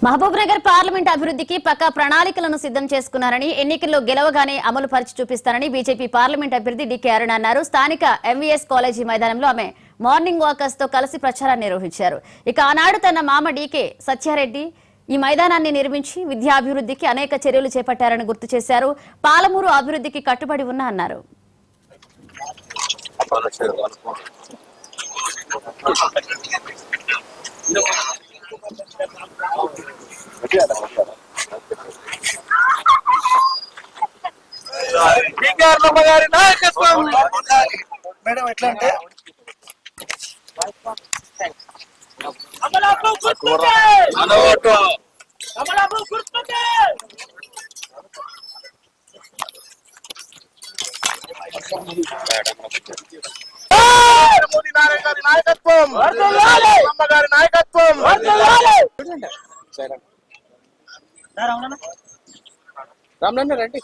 Mahabub Nagar parliament అభివృద్ధికి పక్కా ప్రణాళికలను సిద్ధం చేసుకున్నారని, ఎన్నికల్లో గెలవగానే అమలు పరిచి చూపిస్తారని బీజేపీ పార్లమెంట్ అభ్యర్థి డి కే అరుణ అన్నారు. స్థానిక ఎంవీఎస్ కాలేజీ మైదానంలో ఆమె మార్నింగ్ వాకర్స్ తో కలిసి ప్రచారాన్ని నిర్వహించారు. ఇక ఆనాడు తన మామ డీకే సత్యారెడ్డి ఈ మైదానాన్ని నిర్మించి విద్యాభివృద్ధికి అనేక చర్యలు చేపట్టారని గుర్తు చేశారు. పాలమూరు అభివృద్ధికి కట్టుబడి ఉన్నా అన్నారు. మేడం ఎట్లా అంటే మోదీ నాయకత్వం, అమ్మగారి నాయకత్వం. రామన్న రండి.